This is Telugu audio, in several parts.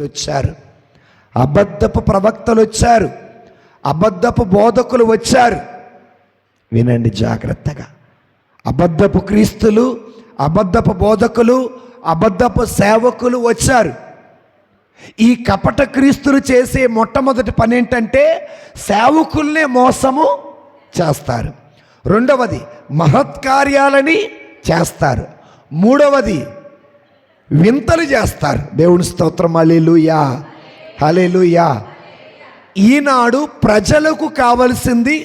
వచ్చారు, అబద్ధపు ప్రవక్తలు వచ్చారు, అబద్ధపు బోధకులు వచ్చారు. వినండి జాగ్రత్తగా. అబద్ధపు క్రీస్తులు, అబద్ధపు బోధకులు, అబద్ధపు సేవకులు వచ్చారు. ఈ కపట క్రీస్తులు చేసే మొట్టమొదటి పని ఏంటంటే సేవకుల్నే మోసము చేస్తారు. రెండవది మహత్కార్యాలని చేస్తారు. మూడవది వింతలు చేస్తారు. దేవుని స్తోత్రం, హల్లెలూయా హల్లెలూయా. ఈనాడు ప్రజలకు కావలసింది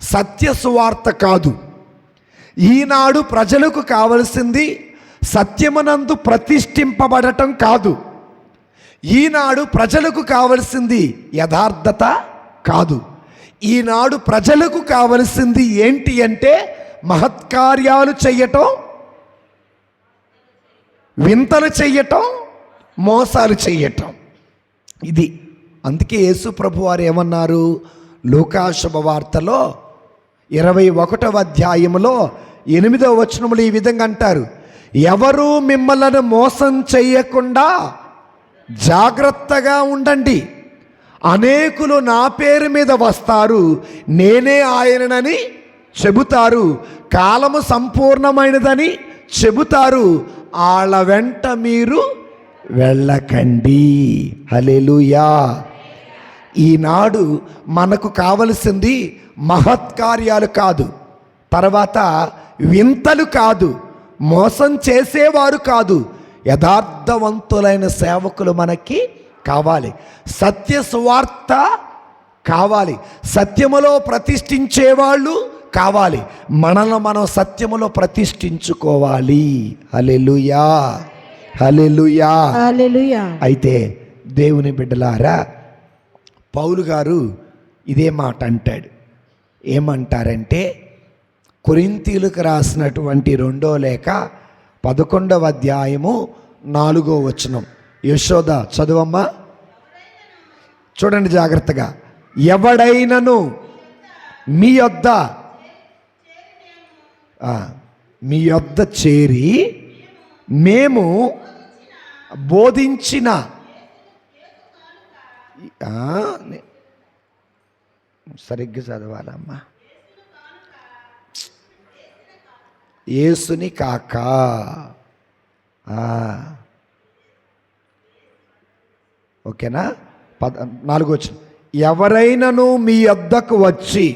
సత్య సువార్త కాదు. ఈనాడు ప్రజలకు కావలసింది సత్యమునందు ప్రతిష్ఠింపబడటం కాదు. ఈనాడు ప్రజలకు కావలసింది యథార్థత కాదు. ఈనాడు ప్రజలకు కావలసింది ఏంటి అంటే మహత్కార్యాలు చెయ్యటం, వింతలు చెయ్యటం, మోసాలు చెయ్యటం. ఇది అందుకే యేసు ప్రభు వారు ఏమన్నారు? లూకా శుభవార్తలో 21వ అధ్యాయంలో 8వ వచనంలో ఈ విధంగా అంటారు, ఎవరు మిమ్మల్ని మోసం చెయ్యకుండా జాగ్రత్తగా ఉండండి. అనేకులు నా పేరు మీద వస్తారు, నేనే ఆయననని చెబుతారు, కాలము సంపూర్ణమైనదని చెబుతారు, వాళ్ళ వెంట మీరు వెళ్ళకండి. హల్లెలూయా. ఈనాడు మనకు కావలసింది మహత్కార్యాలు కాదు, తర్వాత వింతలు కాదు, మోసం చేసేవారు కాదు, యథార్థవంతులైన సేవకులు మనకి కావాలి. సత్య సువార్త కావాలి, సత్యములో ప్రతిష్ఠించేవాళ్ళు కావాలి. మనల్ని మనం సత్యములో ప్రతిష్ఠించుకోవాలి. హల్లెలూయా హల్లెలూయా హల్లెలూయా. అయితే దేవుని బిడ్డలారా, పౌలు గారు ఇదే మాట అంటాడు. ఏమంటారంటే కొరింథీయులకు రాసినటువంటి 2వ లేఖ 11వ అధ్యాయము 4వ వచనం. యశోద చదువమ్మా, చూడండి జాగ్రత్తగా. ఎవడైనను మీ యొద్ద చేరి మేము బోధించిన సరిగ్గా చదవాలమ్మా, యేసుని కాక, ఓకేనా? 4వ వచనం. ఎవరైనను మీ యొద్దకు వచ్చి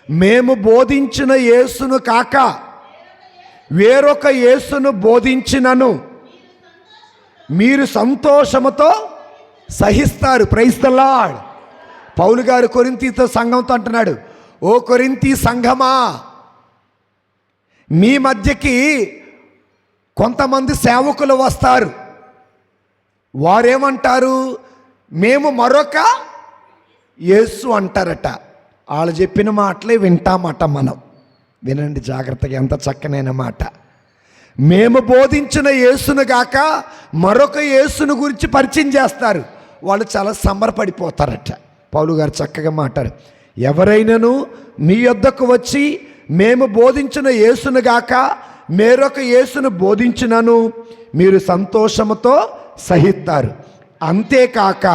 మేము బోధించిన యేసును కాక వేరొక యేసును బోధించినను మీరు సంతోషముతో సహిస్తారు. Praise the Lord. పౌలు గారు కొరింథీతో సంఘంతో అంటున్నాడు, ఓ కొరింథీ సంఘమా, మీ మధ్యకి కొంతమంది సేవకులు వస్తారు. వారేమంటారు? మేము మరొక యేసు అంటారట. వాళ్ళు చెప్పిన మాటలే వింటామట మనం. వినండి జాగ్రత్తగా, ఎంత చక్కనైన మాట. మేము బోధించిన యేసును గాక మరొక యేసును గురించి పరిచయం చేస్తారు. వాళ్ళు చాలా సంబరపడిపోతారట. పౌలు గారు చక్కగా మాట్లాడు, ఎవరైనాను మీ యొద్దకు వచ్చి మేము బోధించిన యేసును గాక మరొక యేసును బోధించినను మీరు సంతోషముతో సహిస్తారు. అంతేకాక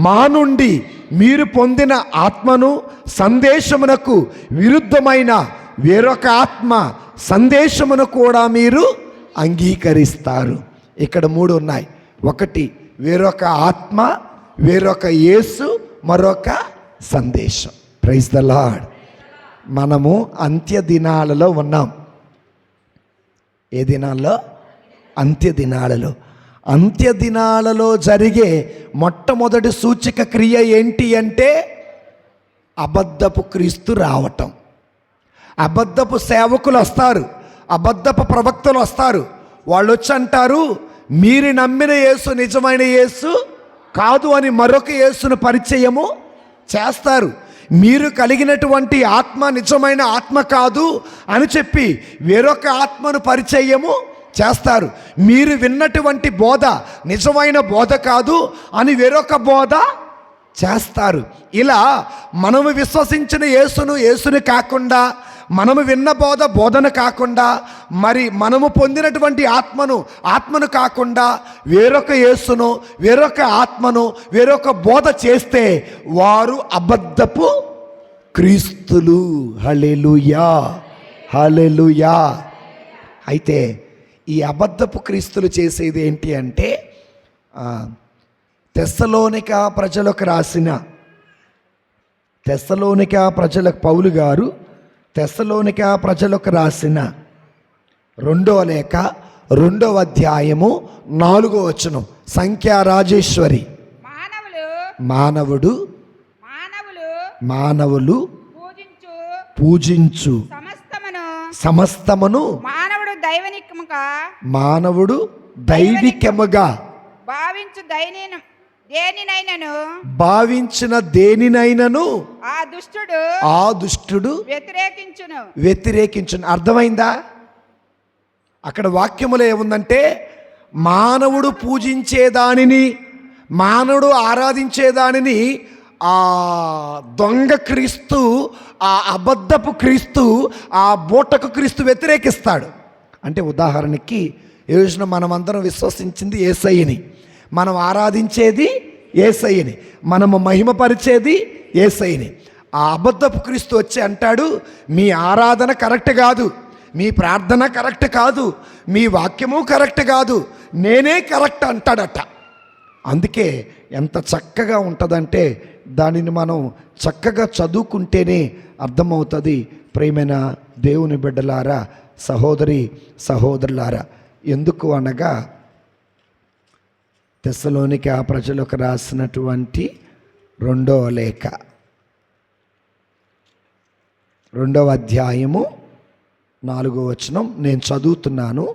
మా నుండి మీరు పొందిన ఆత్మను సందేశమునకు విరుద్ధమైన వేరొక ఆత్మ సందేశమును కూడా మీరు అంగీకరిస్తారు. ఇక్కడ 3 ఉన్నాయి. ఒకటి వేరొక ఆత్మ, వేరొక యేసు, మరొక సందేశం. Praise the lord. మనము అంత్య దినాలలో ఉన్నాం. ఏ దినాల్లో? అంత్య దినాలలో. అంత్య దినాలలో జరిగే మొట్టమొదటి సూచక క్రియ ఏంటి అంటే అబద్ధపు క్రీస్తు రావటం. అబద్ధపు సేవకులు వస్తారు, అబద్ధపు ప్రవక్తలు వస్తారు. వాళ్ళు వచ్చి అంటారు, మీరు నమ్మిన యేసు నిజమైన యేసు కాదు అని మరొక యేసును పరిచయము చేస్తారు. మీరు కలిగినటువంటి ఆత్మ నిజమైన ఆత్మ కాదు అని చెప్పి వేరొక ఆత్మను పరిచయము చేస్తారు. మీరు విన్నటువంటి బోధ నిజమైన బోధ కాదు అని వేరొక బోధ చేస్తారు. ఇలా మనము విశ్వసించిన యేసుని కాకుండా మనము విన్న బోధన కాకుండా, మరి మనము పొందినటువంటి ఆత్మను కాకుండా వేరొక యేసును, వేరొక ఆత్మను, వేరొక బోధ చేస్తే వారు అబద్ధపు క్రీస్తులు. హల్లెలూయా, హల్లెలూయా. అయితే ఈ అబద్ధపు క్రీస్తులు చేసేది ఏంటి అంటే, తెస్సలోనిక పౌలు గారు తెస్సలోనిక ప్రజలకు రాసిన 2వ లేఖ 2వ అధ్యాయము 4వ వచనం. సంఖ్యా రాజేశ్వరి. మానవులు పూజించు సమస్తమును మానవుడు దైవికముగా భావించిన దేనినైనను ఆ దుష్టుడు వ్యతిరేకించును. అర్థమైందా? అక్కడ వాక్యములో ఏముందంటే, మానవుడు పూజించేదానిని, మానవుడు ఆరాధించేదానిని ఆ దొంగ క్రీస్తు, ఆ అబద్ధపు క్రీస్తు, ఆ బూటకు క్రీస్తు వ్యతిరేకిస్తాడు. అంటే ఉదాహరణకి ఈ రోజున మనమందరం విశ్వసించింది యేసయ్యని, మనం ఆరాధించేది యేసయ్యని, మనము మహిమపరిచేది యేసయ్యని. ఆ అబద్ధపు క్రీస్తు వచ్చి అంటాడు, మీ ఆరాధన కరెక్ట్ కాదు, మీ ప్రార్థన కరెక్ట్ కాదు, మీ వాక్యము కరెక్ట్ కాదు, నేనే కరెక్ట్ అంటాడట. అందుకే ఎంత చక్కగా ఉంటుందంటే దానిని మనం చక్కగా చదువుకుంటేనే అర్థమవుతుంది. ప్రియమైన దేవుని బిడ్డలారా, సహోదరి సహోదరులారా, ఎందుకు అనగా తెస్సలోనిక ప్రజలకు రాసినటువంటి 2వ లేఖ 2వ అధ్యాయము 4వ వచనం నేను చదువుతున్నాను,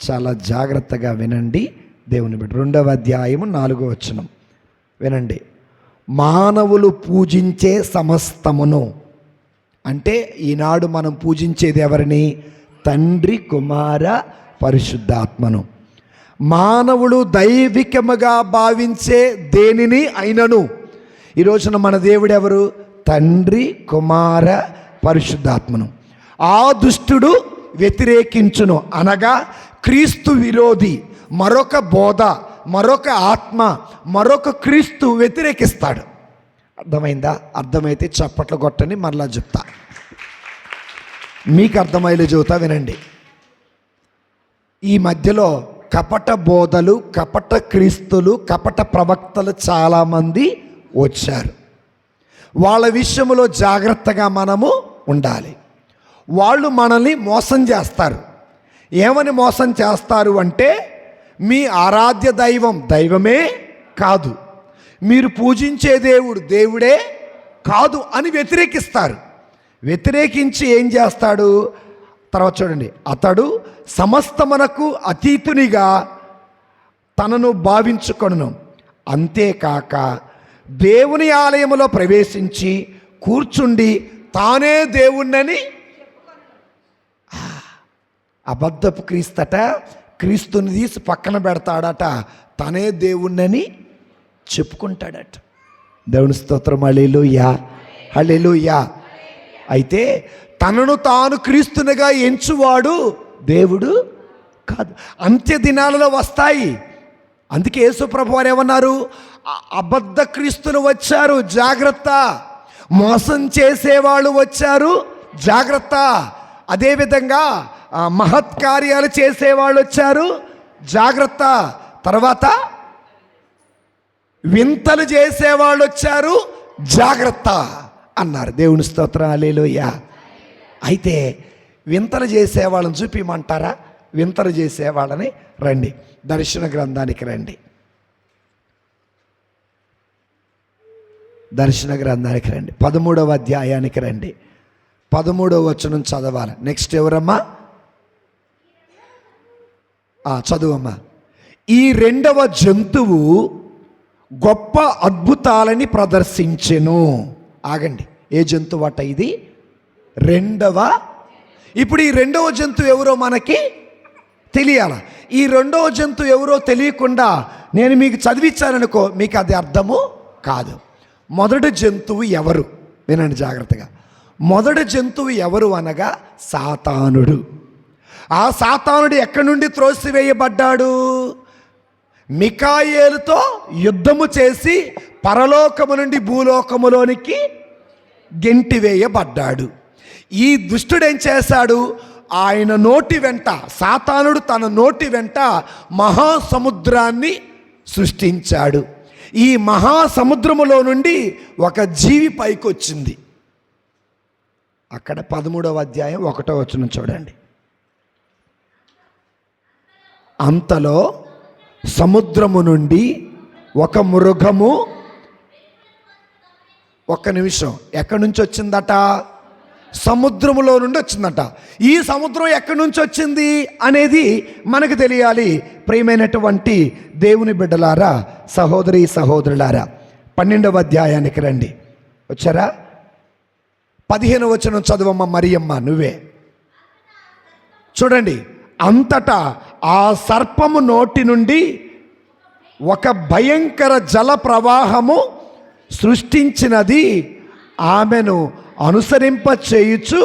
చాలా జాగ్రత్తగా వినండి దేవుని బిడ్డ. 2వ అధ్యాయము 4వ వచనం వినండి. మానవులు పూజించే సమస్తమును, అంటే ఈనాడు మనం పూజించేది ఎవరిని? తండ్రి, కుమార, పరిశుద్ధాత్మను. మానవుడు దైవికముగా భావించే దేనిని అయినను. ఈ రోజున మన దేవుడు ఎవరు? తండ్రి, కుమార, పరిశుద్ధాత్మను. ఆ దుష్టుడు వ్యతిరేకించును, అనగా క్రీస్తు విరోధి మరొక బోధ, మరొక ఆత్మ, మరొక క్రీస్తు వ్యతిరేకిస్తాడు. అర్థమైందా? అర్థమైతే చప్పట్లు కొట్టని మరలా చెప్తా, మీకు అర్థమయ్యేలా చెబుతా వినండి. ఈ మధ్యలో కపట బోధలు, కపట క్రీస్తులు, కపట ప్రవక్తలు చాలామంది వచ్చారు. వాళ్ళ విషయంలో జాగ్రత్తగా మనము ఉండాలి. వాళ్ళు మనల్ని మోసం చేస్తారు. ఏమని మోసం చేస్తారు అంటే, మీ ఆరాధ్య దైవమే కాదు, మీరు పూజించే దేవుడే కాదు అని వ్యతిరేకిస్తారు. వ్యతిరేకించి ఏం చేస్తాడు? తర్వాత చూడండి, అతడు సమస్తమునకు అతీతునిగా తనను భావించుకొనును, అంతేకాక దేవుని ఆలయములో ప్రవేశించి కూర్చుండి తానే దేవుణ్ణని. అబద్ధపు క్రీస్తట క్రీస్తుని తీసి పక్కన పెడతాడట, తనే దేవుణ్ణని చెప్పుకుంటాడట. దేవుని స్తోత్రం, హల్లెలూయా, హల్లెలూయా. అయితే తనను తాను క్రీస్తునిగా ఎంచువాడు దేవుడు కాదు. అంత్య దినాలలో వస్తాయి. అందుకే యేసు ప్రభు వారు ఏమన్నారు? అబద్ధ క్రీస్తులు వచ్చారు, జాగ్రత్త. మోసం చేసేవాళ్ళు వచ్చారు, జాగ్రత్త. అదేవిధంగా మహత్కార్యాలు చేసేవాళ్ళు వచ్చారు, జాగ్రత్త. తర్వాత వింతలు చేసేవాళ్ళు వచ్చారు, జాగ్రత్త అన్నారు. దేవుని స్తోత్రం, హల్లెలూయా. అయితే వింతలు చేసేవాళ్ళని చూపిమంటారా? వింతలు చేసేవాళ్ళని రండి, దర్శన గ్రంథానికి రండి. దర్శన గ్రంథానికి రండి, 13వ అధ్యాయానికి రండి. 13వ వచనం చదవాలి. నెక్స్ట్ ఎవరమ్మా? చదువమ్మా. ఈ 2వ జంతువు గొప్ప అద్భుతాలని ప్రదర్శించెను. ఆగండి, ఏ జంతువు అట ఇది? 2వ. ఇప్పుడు ఈ 2వ జంతువు ఎవరో మనకి తెలియాల. ఈ 2వ జంతువు ఎవరో తెలియకుండా నేను మీకు చదివించాననుకో, మీకు అది అర్థము కాదు. మొదటి జంతువు ఎవరు? వినండి జాగ్రత్తగా. మొదటి జంతువు ఎవరు అనగా సాతానుడు. ఆ సాతానుడు ఎక్కడి నుండి త్రోసివేయబడ్డాడు? మికాయేలుతో యుద్ధము చేసి పరలోకము నుండి భూలోకములోనికి గెంటివేయబడ్డాడు. ఈ దుష్టుడు ఏం చేశాడు? ఆయన నోటి వెంట, సాతానుడు తన నోటి వెంట మహాసముద్రాన్ని సృష్టించాడు. ఈ మహాసముద్రములో నుండి ఒక జీవి పైకి వచ్చింది. అక్కడ 13వ అధ్యాయం 1వ వచనం చూడండి. అంతలో సముద్రము నుండి ఒక మృగము, ఒక్క నిమిషం, ఎక్కడి నుంచి వచ్చిందట? సముద్రములో నుండి వచ్చిందట. ఈ సముద్రం ఎక్కడి నుంచి వచ్చింది అనేది మనకు తెలియాలి. ప్రియమైనటువంటి దేవుని బిడ్డలారా, సహోదరి సహోదరులారా, 12వ అధ్యాయానికి రండి. వచ్చారా? 15వ వచనం చదువమ్మ మరియమ్మ, నువ్వే చూడండి. అంతటా ఆ సర్పము నోటి నుండి ఒక భయంకర జల ప్రవాహము సృష్టించినది ఆమెను అనుసరింప చేయుచు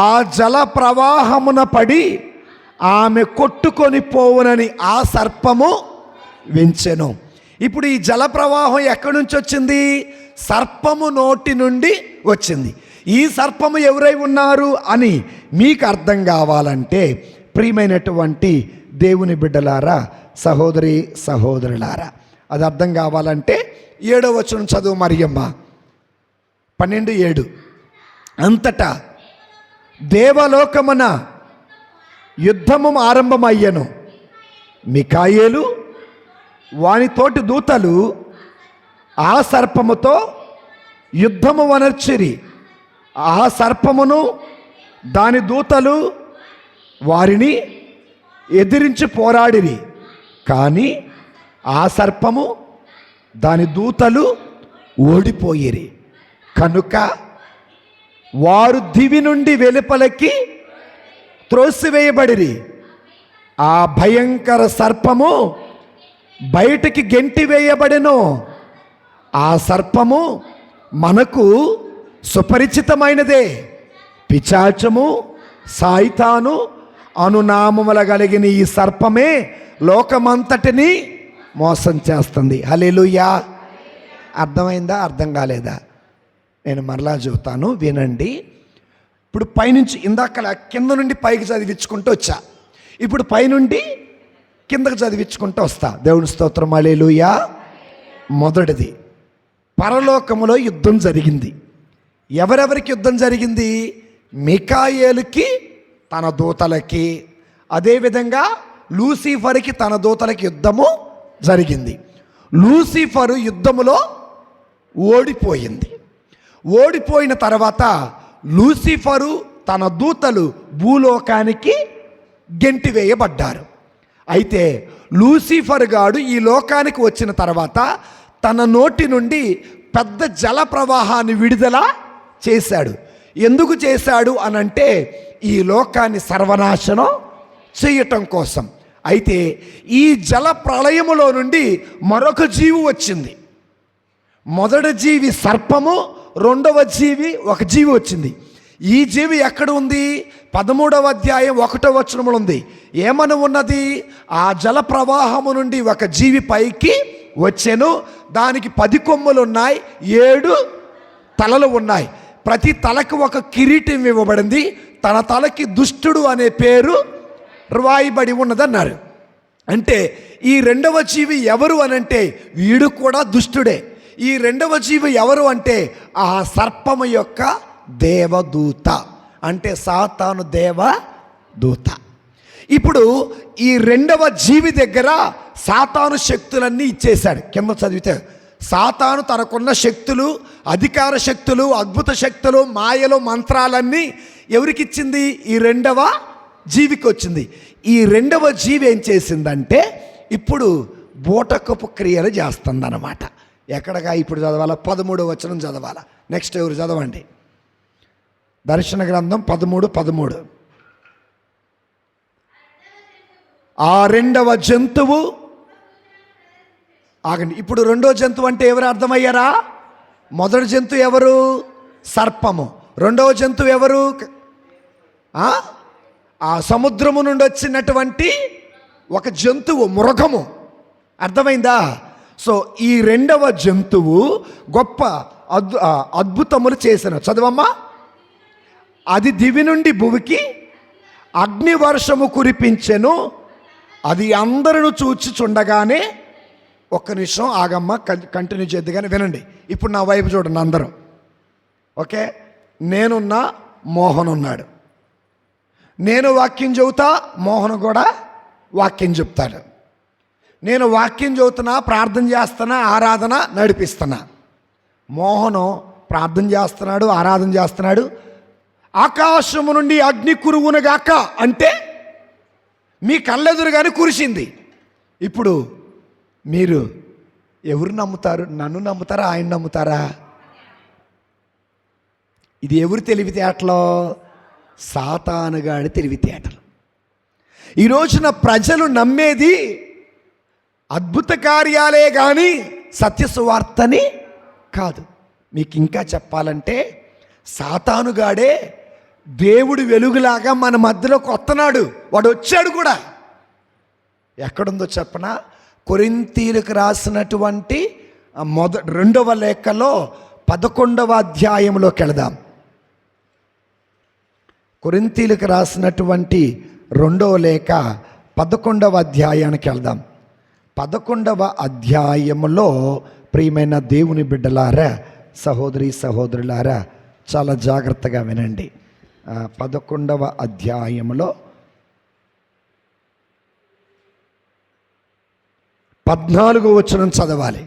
ఆ జల ప్రవాహమున పడి ఆమె కొట్టుకొని పోవునని ఆ సర్పము వించెను. ఇప్పుడు ఈ జల ప్రవాహం ఎక్కడి నుంచి వచ్చింది? సర్పము నోటి నుండి వచ్చింది. ఈ సర్పము ఎవరై ఉన్నారు అని మీకు అర్థం కావాలంటే, ప్రియమైనటువంటి దేవుని బిడ్డలారా, సహోదరి సహోదరులారా, అది అర్థం కావాలంటే 7వ వచనం చదువు మరియమ్మ, 12:7. అంతటా దేవలోకమున యుద్ధము ఆరంభమయ్యను. మికాయేలు వానితోటి దూతలు ఆ సర్పముతో యుద్ధము వనర్చిరి. ఆ సర్పమును దాని దూతలు వారిని ఎదిరించి పోరాడిరి. కానీ ఆ సర్పము దాని దూతలు ఓడిపోయిరి. కనుక వారు దివి నుండి వెలుపలకి త్రోసివేయబడిరి. ఆ భయంకర సర్పము బయటికి గెంటివేయబడెను. ఆ సర్పము మనకు సుపరిచితమైనదే. పిశాచము, సాయితాను అనునామముల కలిగిన ఈ సర్పమే లోకమంతటిని మోసం చేస్తుంది. హల్లెలూయా. అర్థమైందా? అర్థం కాలేదా? నేను మరలా చెబుతాను, వినండి. ఇప్పుడు పైనుంచి, ఇందాక కింద నుండి పైకి చదివించుకుంటూ వచ్చా, ఇప్పుడు పైనుండి కిందకు చదివించుకుంటూ వస్తా. దేవుని స్తోత్రం, హల్లెలూయా. మొదటిది, పరలోకములో యుద్ధం జరిగింది. ఎవరెవరికి యుద్ధం జరిగింది? మికాయేలుకి తన దూతలకి, అదేవిధంగా లూసిఫర్కి తన దూతలకి యుద్ధము జరిగింది. లూసిఫరు యుద్ధములో ఓడిపోయింది. ఓడిపోయిన తర్వాత లూసిఫరు తన దూతలు భూలోకానికి గెంటివేయబడ్డారు. అయితే లూసిఫర్ గాడు ఈ లోకానికి వచ్చిన తర్వాత తన నోటి నుండి పెద్ద జల ప్రవాహాన్ని విడుదల చేశాడు. ఎందుకు చేశాడు అనంటే, ఈ లోకాన్ని సర్వనాశనం చేయటం కోసం. అయితే ఈ జల ప్రళయములో నుండి మరొక జీవి వచ్చింది. మొదటి జీవి సర్పము, రెండవ జీవి ఒక జీవి వచ్చింది. ఈ జీవి ఎక్కడ ఉంది? 13వ అధ్యాయం 1వ వచనములో ఉంది. ఏమని ఉన్నది? ఆ జల ప్రవాహము నుండి ఒక జీవి పైకి వచ్చెను. దానికి 10 కొమ్ములు ఉన్నాయి, 7 తలలు ఉన్నాయి. ప్రతి తలకు ఒక కిరీటం ఇవ్వబడింది. తన తలకి దుష్టుడు అనే పేరు రాయబడి ఉన్నదన్నారు. అంటే ఈ రెండవ జీవి ఎవరు అనంటే, వీడు కూడా దుష్టుడే. ఈ రెండవ జీవి ఎవరు అంటే, ఆ సర్పము యొక్క దేవదూత, అంటే సాతాను దేవదూత. ఇప్పుడు ఈ రెండవ జీవి దగ్గర సాతాను శక్తులన్నీ ఇచ్చేశాడు. కింద చదివితే, సాతాను తనకున్న శక్తులు, అధికార శక్తులు, అద్భుత శక్తులు, మాయలు, మంత్రాలన్నీ ఎవరికి ఇచ్చింది? ఈ రెండవ జీవికి వచ్చింది. ఈ రెండవ జీవి ఏం చేసిందంటే, ఇప్పుడు బూటకపు క్రియలు చేస్తుందన్నమాట. ఎక్కడగా ఇప్పుడు చదవాలా? 13వ వచనం చదవాలా. నెక్స్ట్ ఎవరు చదవండి? దర్శన గ్రంథం 13:13. ఆ రెండవ జంతువు, ఆగండి, ఇప్పుడు రెండో జంతువు అంటే ఎవరు అర్థమయ్యారా? మొదటి జంతువు ఎవరు? సర్పము. రెండవ జంతువు ఎవరు? ఆ సముద్రము నుండి వచ్చినటువంటి ఒక జంతువు, మృగము. అర్థమైందా? సో ఈ రెండవ జంతువు గొప్ప అద్భుతములు చేసిన. చదవమ్మా. అది దివి నుండి భువికి అగ్ని వర్షము కురిపించెను, అది అందరూ చూచుచుండగానే. ఒక్క నిమిషం ఆగమ్మ, కంటిన్యూ చేద్దుగానే వినండి. ఇప్పుడు నా వైపు చూడండి అందరూ. ఓకే, నేనున్నా, మోహన్ ఉన్నాడు. నేను వాక్యం చెబుతా, మోహన్ కూడా వాక్యం చెప్తాడు. నేను వాక్యం చెబుతున్నా, ప్రార్థన చేస్తున్నా, ఆరాధన నడిపిస్తున్నా. మోహను ప్రార్థన చేస్తున్నాడు, ఆరాధన చేస్తున్నాడు. ఆకాశము నుండి అగ్ని కురువునుగాక అంటే మీ కళ్ళెదురుగానే కురిసింది. ఇప్పుడు మీరు ఎవరు నమ్ముతారు? నన్ను నమ్ముతారా, ఆయన నమ్ముతారా? ఇది ఎవరు తెలివితేటలో? సాతానుగాడి తెలివితేటలు. ఈ రోజున ప్రజలు నమ్మేది అద్భుత కార్యాలే కానీ సత్య సువార్తని కాదు. మీకు ఇంకా చెప్పాలంటే సాతానుగాడే దేవుడి వెలుగులాగా మన మధ్యలోకి వస్తున్నాడు. వాడు వచ్చాడు కూడా. ఎక్కడుందో చెప్పనా? కొరింథీయులకు రాసినటువంటి 2వ లేఖలో 11వ అధ్యాయంలోకి వెళదాం. కొరింథీయులకు రాసినటువంటి 2వ లేఖ 11వ అధ్యాయానికి వెళదాం. 11వ అధ్యాయములో ప్రియమైన దేవుని బిడ్డలారా, సహోదరి సహోదరులారా, చాలా జాగ్రత్తగా వినండి. 11వ అధ్యాయములో 14వ వచనం చదవాలి.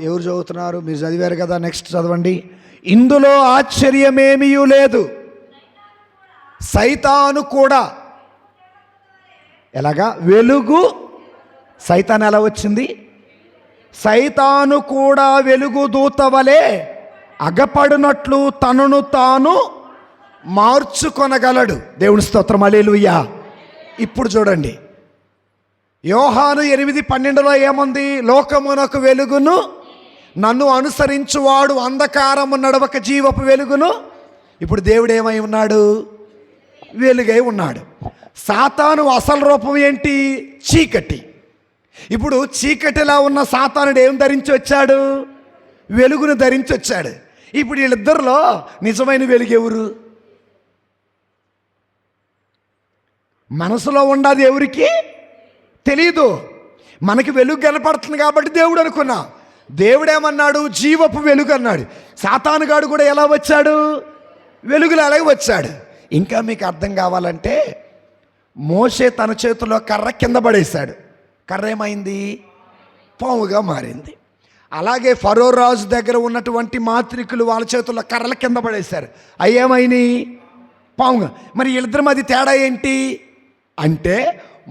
ఎవరు చదువుతున్నారు? మీరు చదివారు కదా, నెక్స్ట్ చదవండి. ఇందులో ఆశ్చర్యమేమీ లేదు, సైతాను కూడా. ఎలాగా? వెలుగు. సైతాన్ ఎలా వచ్చింది? సైతాను కూడా వెలుగు దూత వలె అగపడినట్లు తనను తాను మార్చుకొనగలడు. దేవుని స్తోత్రం, హల్లెలూయా. ఇప్పుడు చూడండి, యోహాను 8:12లో ఏముంది? లోకమునకు వెలుగును, నన్ను అనుసరించువాడు అంధకారము నడవక జీవపు వెలుగును. ఇప్పుడు దేవుడు ఏమై ఉన్నాడు? వెలుగై ఉన్నాడు. సాతాను అసలు రూపం ఏంటి? చీకటి. ఇప్పుడు చీకటిలా ఉన్న సాతానుడు ఏం ధరించి వచ్చాడు? వెలుగును ధరించి వచ్చాడు. ఇప్పుడు వీళ్ళిద్దరిలో నిజమైన వెలుగు ఎవరు? మనసులో ఉండదు, ఎవరికి తెలీదు. మనకి వెలుగు కనపడుతుంది కాబట్టి దేవుడు అనుకున్నా. దేవుడేమన్నాడు? జీవపు వెలుగు అన్నాడు. సాతానుగాడు కూడా ఎలా వచ్చాడు? వెలుగులు అలాగే వచ్చాడు. ఇంకా మీకు అర్థం కావాలంటే, మోషే తన చేతిలో కర్ర కింద పడేశాడు. కర్ర ఏమైంది? పాముగా మారింది. అలాగే ఫరో రాజు దగ్గర ఉన్నటువంటి మాంత్రికులు వాళ్ళ చేతుల్లో కర్రల కింద పడేశారు. అయ్యేమైనాయి? పాముగా. మరి వీళ్ళిద్దరి మధ్య తేడా ఏంటి అంటే,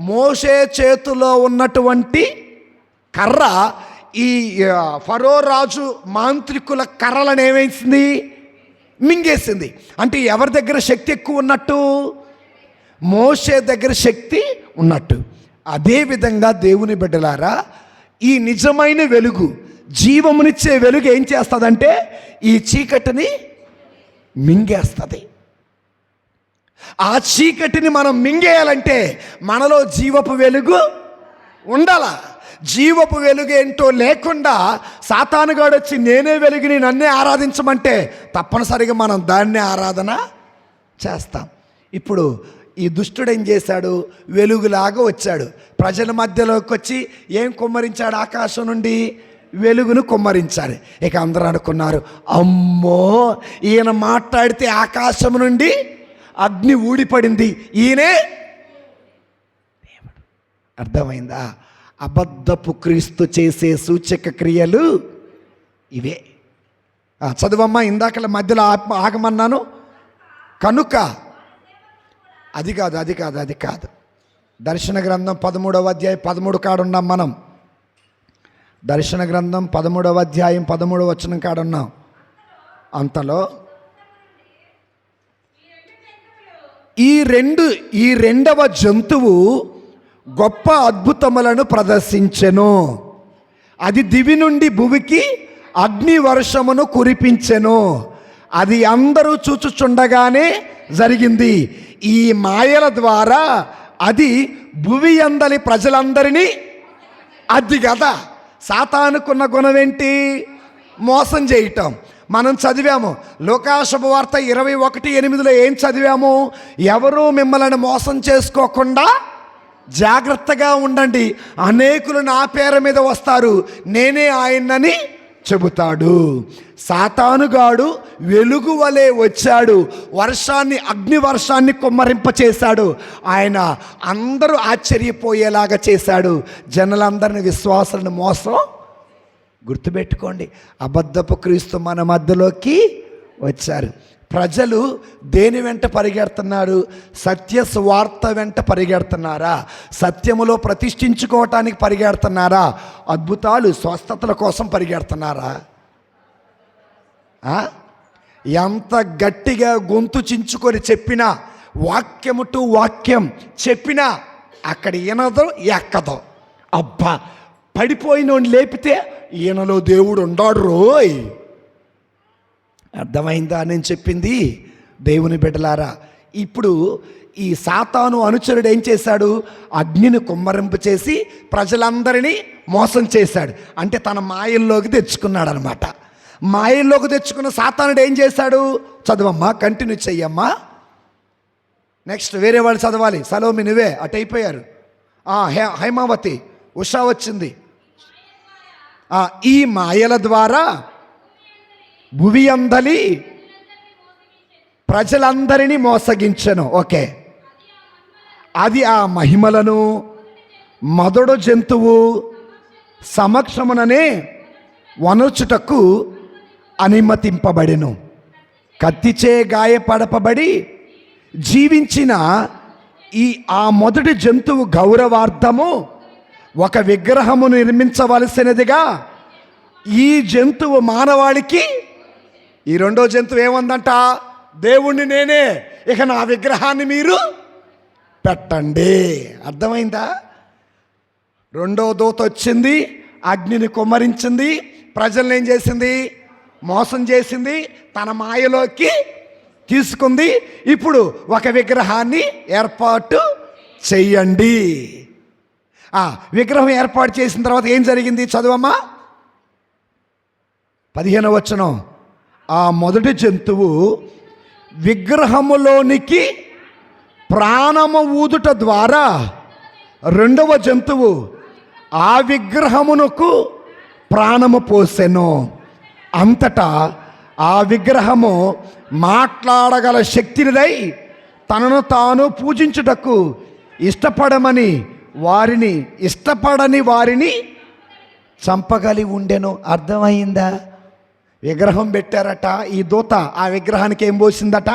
మోషే చేతిలో ఉన్నటువంటి కర్ర ఈ ఫరో రాజు మాంత్రికుల కర్రలను ఏమేసింది? మింగేసింది. అంటే ఎవరి దగ్గర శక్తి ఎక్కువ ఉన్నట్టు? మోషే దగ్గర శక్తి ఉన్నట్టు. అదేవిధంగా దేవుని బిడ్డలారా, ఈ నిజమైన వెలుగు, జీవమునిచ్చే వెలుగు ఏం చేస్తుందంటే ఈ చీకటిని మింగేస్తుంది. ఆ చీకటిని మనం మింగేయాలంటే మనలో జీవపు వెలుగు ఉండాల. జీవపు వెలుగు ఏంటో లేకుండా సాతానుగాడు వచ్చి నేనే వెలుగుని, నన్నే ఆరాధించమంటే తప్పనిసరిగా మనం దాన్నే ఆరాధన చేస్తాం. ఇప్పుడు ఈ దుష్టుడు ఏం చేశాడు? వెలుగులాగా వచ్చాడు. ప్రజల మధ్యలోకి వచ్చి ఏం కుమ్మరించాడు? ఆకాశం నుండి వెలుగును కుమ్మరించాడు. ఇక అందరూ అనుకున్నారు, అమ్మో ఈయన మాట్లాడితే ఆకాశం నుండి అగ్ని ఊడిపడింది, ఈయనే దేవుడు. అర్థమైందా? అబద్ధపు క్రీస్తు చేసే సూచక క్రియలు ఇవే. చదువమ్మా, ఇందాకల మధ్యలో ఆగమన్నాను. కనుక అది కాదు. దర్శన గ్రంథం 13వ అధ్యాయం 13 కాడున్నాం మనం. దర్శన గ్రంథం 13వ అధ్యాయం 13వ వచనం కాడున్నాం. అంతలో ఈ రెండవ జంతువు గొప్ప అద్భుతములను ప్రదర్శించెను. అది దివి నుండి భువికి అగ్ని వర్షమును కురిపించెను. అది అందరూ చూచుచుండగానే జరిగింది. ఈ మాయల ద్వారా అది భువి అందలి ప్రజలందరినీ, అది కదా సాతానుకున్న గుణం ఏంటి? మోసం చేయటం. మనం చదివాము లోకాశుభవార్త 21:8 ఏం చదివాము? ఎవరు మిమ్మల్ని మోసం చేసుకోకుండా జాగ్రత్తగా ఉండండి, అనేకులు నా పేరు మీద వస్తారు, నేనే ఆయన్నని చెబుతాడు. సాతానుగాడు వెలుగు వలె వచ్చాడు, వర్షాన్ని, అగ్ని వర్షాన్ని కుమ్మరింపచేశాడు. ఆయన అందరూ ఆశ్చర్యపోయేలాగా చేశాడు. జనులందరిని, విశ్వాసాలను మోసం. గుర్తుపెట్టుకోండి, అబద్ధపు క్రీస్తు మన మధ్యలోకి వచ్చారు. ప్రజలు దేని వెంట పరిగెడుతున్నారు? సత్య సువార్త వెంట పరిగెడుతున్నారా? సత్యములో ప్రతిష్ఠించుకోవటానికి పరిగెడుతున్నారా? అద్భుతాలు, స్వస్థతల కోసం పరిగెడుతున్నారా? ఎంత గట్టిగా గొంతు చించుకొని చెప్పినా, వాక్యము టు వాక్యం చెప్పినా అక్కడ ఈనదో ఎక్కదో. అబ్బా, పడిపోయినోని లేపితే ఈయనలో దేవుడు ఉండాడు రోయ్. అర్థమైందా నేను చెప్పింది? దేవుని బిడ్డలారా, ఇప్పుడు ఈ సాతాను అనుచరుడు ఏం చేశాడు? అగ్నిని కుమ్మరింపు చేసి ప్రజలందరినీ మోసం చేశాడు. అంటే తన మాయల్లోకి తెచ్చుకున్నాడు అనమాట. మాయల్లోకి తెచ్చుకున్న సాతానుడు ఏం చేశాడు? చదవమ్మా, కంటిన్యూ చెయ్యమ్మా. నెక్స్ట్ వేరే వాళ్ళు చదవాలి. సలోమి నువ్వే అటు అయిపోయారు. హైమావతి, ఉషా వచ్చింది. ఈ మాయల ద్వారా భువి అందలి ప్రజలందరినీ మోసగించెను. ఓకే, అది ఆ మహిమలను మొదడు జంతువు సమక్షముననే వనర్చుటకు అనుమతింపబడెను. కత్తిచే గాయపడపబడి జీవించిన ఆ మొదటి జంతువు గౌరవార్థము ఒక విగ్రహము నిర్మించవలసినదిగా ఈ జంతువు మానవాళికి, ఈ రెండో జంతువు ఏమందంట? దేవుణ్ణి నేనే, ఇక నా విగ్రహాన్ని మీరు పెట్టండి. అర్థమైందా? రెండో దూత వచ్చింది, అగ్నిని కుమ్మరించింది, ప్రజల్ని ఏం చేసింది? మోసం చేసింది, తన మాయలోకి తీసుకుంది. ఇప్పుడు ఒక విగ్రహాన్ని ఏర్పాటు చెయ్యండి. విగ్రహం ఏర్పాటు చేసిన తర్వాత ఏం జరిగింది? చదువమ్మా, 15వ వచనం. ఆ మొదటి జంతువు విగ్రహములోనికి ప్రాణము ఊదుట ద్వారా రెండవ జంతువు ఆ విగ్రహమునకు ప్రాణము పోసెను. అంతటా ఆ విగ్రహము మాట్లాడగల శక్తినిదై తనను తాను పూజించుటకు ఇష్టపడని వారిని చంపగలిగి ఉండెను. అర్థమైందా? విగ్రహం పెట్టారట, ఈ దూత ఆ విగ్రహానికి ఏం పోసిందట?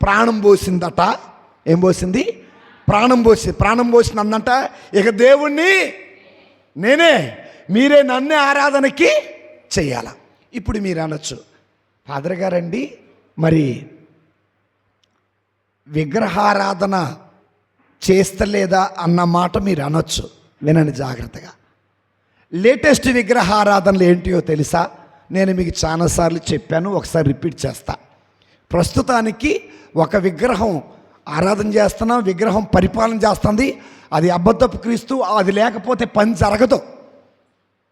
ప్రాణం పోసిందట. ఏం పోసింది? ప్రాణం పోసింది అందంట, ఇక దేవుణ్ణి నేనే, మీరే నన్నే ఆరాధనకి చెయ్యాల. ఇప్పుడు మీరు అనొచ్చు, ఫాదర్ గారండి మరి విగ్రహారాధన చేస్తలేదా అన్న మాట మీరు అనొచ్చు. వినండి జాగ్రత్తగా. లేటెస్ట్ విగ్రహారాధనలు ఏంటియో తెలుసా? నేను మీకు చాలాసార్లు చెప్పాను, ఒకసారి రిపీట్ చేస్తా. ప్రస్తుతానికి ఒక విగ్రహం ఆరాధన చేస్తున్నాం, విగ్రహం పరిపాలన చేస్తుంది, అది అబద్ధపు క్రీస్తు. అది లేకపోతే పని జరగదు.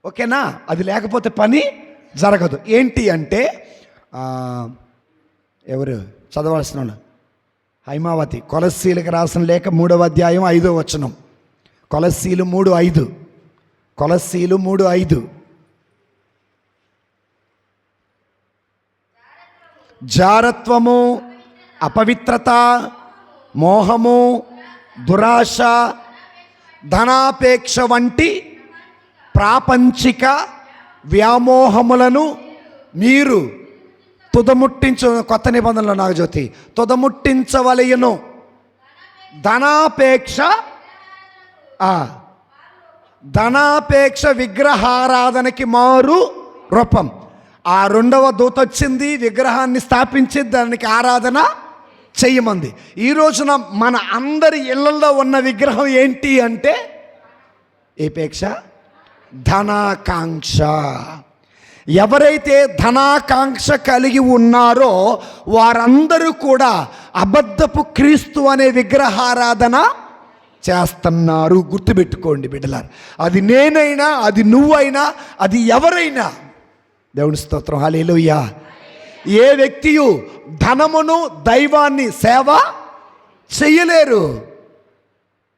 ఓకేనా? అది లేకపోతే పని జరగదు. ఏంటి అంటే ఎవరు చదవాల్సిన వాళ్ళు? హైమావతి, కొలస్సీలకు రాసిన లేఖ 3వ అధ్యాయం 5వ వచనం. కొలస్సీలు 3:5. కొలస్సీలు 3:5. జారత్వము, అపవిత్రత, మోహము, దురాశ, ధనాపేక్ష వంటి ప్రాపంచిక వ్యామోహములను మీరు కొత్త నిబంధనలో నాగజ్యోతి, తుదముట్టించవలయను. ధనాపేక్ష విగ్రహారాధనకి మారు రూపం. ఆ రెండవ దూత వచ్చింది, విగ్రహాన్ని స్థాపించి దానికి ఆరాధన చెయ్యమంది. ఈ రోజున మన అందరి ఇళ్లలో ఉన్న విగ్రహం ఏంటి అంటే ఏపేక్ష, ధనాకాంక్ష. ఎవరైతే ధనాకాంక్ష కలిగి ఉన్నారో వారందరూ కూడా అబద్ధపు క్రీస్తు అనే విగ్రహారాధన చేస్తున్నారు. గుర్తుపెట్టుకోండి బిడ్డలారా, అది నేనైనా, అది నువ్వైనా, అది ఎవరైనా. దేవుని స్తోత్రం, హల్లెలూయా. ఏ వ్యక్తియు ధనమును దైవాన్ని సేవ చెయ్యలేరు.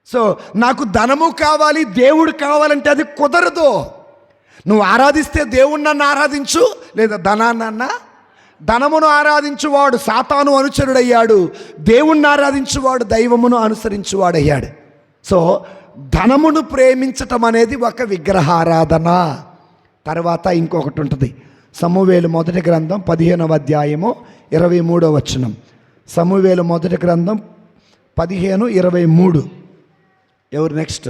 సో నాకు ధనము కావాలి, దేవుడు కావాలంటే అది కుదరదు. నువ్వు ఆరాధిస్తే దేవుణ్ణి నన్ను ఆరాధించు, లేదా ధనాన్న. ధనమును ఆరాధించువాడు సాతాను అనుచరుడయ్యాడు, దేవుణ్ణి ఆరాధించువాడు దైవమును అనుసరించువాడయ్యాడు. సో ధనమును ప్రేమించటం అనేది ఒక విగ్రహారాధన. తర్వాత ఇంకొకటి ఉంటుంది. సమూవేలు మొదటి గ్రంథం 15వ అధ్యాయము 23వ వచనం. సమూవేలు మొదటి గ్రంథం 15:23. ఎవరు నెక్స్ట్?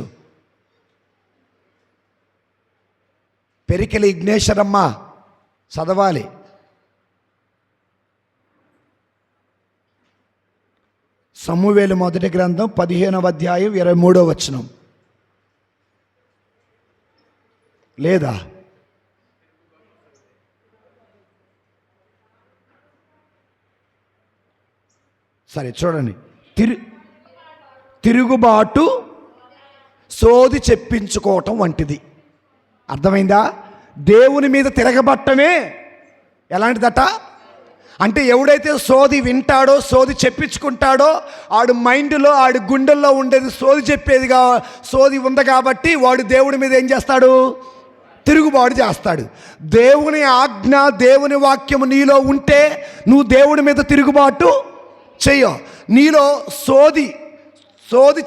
పెరికెలి ఇగ్నేశ్వరమ్మ చదవాలి. సమూవేలు మొదటి గ్రంథం 15వ అధ్యాయం 23వ వచనం. లేదా? సరే చూడండి. తిరుగుబాటు సోది చెప్పించుకోవటం వంటిది. అర్థమైందా? దేవుని మీద తిరగబట్టమే ఎలాంటిదట అంటే, ఎవడైతే సోది వింటాడో, సోది చెప్పించుకుంటాడో, ఆడు మైండ్లో, ఆడి గుండెల్లో ఉండేది సోది చెప్పేదిగా, సోది ఉంది కాబట్టి వాడు దేవుడి మీద ఏం చేస్తాడు? తిరుగుబాటు చేస్తాడు. దేవుని ఆజ్ఞ, దేవుని వాక్యము నీలో ఉంటే నువ్వు దేవుడి మీద తిరుగుబాటు చెయ్యో. నీలో సోది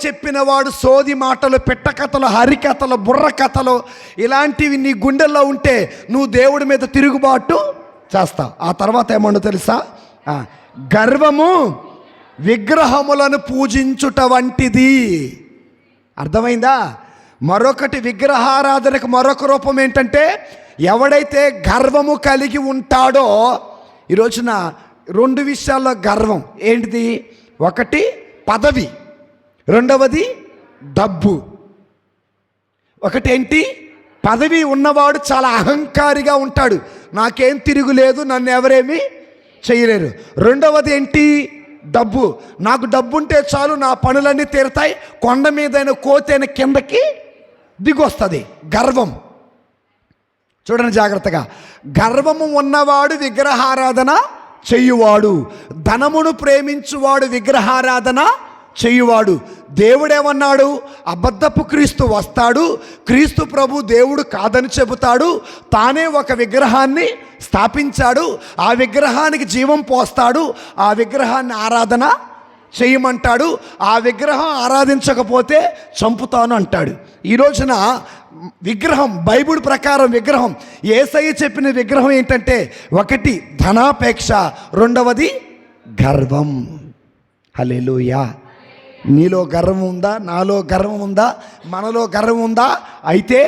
చెప్పినవాడు సోది మాటలు, పెట్టకథలు, హరికథలు, బుర్ర కథలు ఇలాంటివి నీ గుండెల్లో ఉంటే నువ్వు దేవుడి మీద తిరుగుబాటు చేస్తావు. ఆ తర్వాత ఏమన్నా తెలుసా? గర్వము విగ్రహములను పూజించుట వంటిది. అర్థమైందా? మరొకటి, విగ్రహారాధనకు మరొక రూపం ఏంటంటే, ఎవడైతే గర్వము కలిగి ఉంటాడో, ఈ రోజున 2 విషయాల్లో గర్వం. ఏంటిది? ఒకటి పదవి, రెండవది డబ్బు. ఒకటేంటి? పదవి ఉన్నవాడు చాలా అహంకారిగా ఉంటాడు, నాకేం తిరుగులేదు, నన్ను ఎవరేమీ చేయలేరు. రెండవది ఏంటి? డబ్బు. నాకు డబ్బు ఉంటే చాలు, నా పనులన్నీ తీరుతాయి, కొండ మీదైన కోతైన కిందకి దిగొస్తుంది. గర్వం. చూడండి జాగ్రత్తగా. గర్వము ఉన్నవాడు విగ్రహారాధన చెయ్యువాడు, ధనమును ప్రేమించువాడు విగ్రహారాధన చెయ్యువాడు. దేవుడేమన్నాడు? అబద్ధపు క్రీస్తు వస్తాడు, క్రీస్తు ప్రభు దేవుడు కాదని చెబుతాడు, తానే ఒక విగ్రహాన్ని స్థాపించాడు, ఆ విగ్రహానికి జీవం పోస్తాడు, ఆ విగ్రహాన్ని ఆరాధన చేయమంటాడు, ఆ విగ్రహం ఆరాధించకపోతే చంపుతాను అంటాడు. ఈ రోజున విగ్రహం, బైబిల్ ప్రకారం విగ్రహం, యేసయ్య చెప్పిన విగ్రహం ఏంటంటే, ఒకటి ధనాపేక్ష, రెండవది గర్వం. హల్లెలూయా. నీలో గర్వం ఉందా? నాలో గర్వం ఉందా? మనలో గర్వం ఉందా? అయితే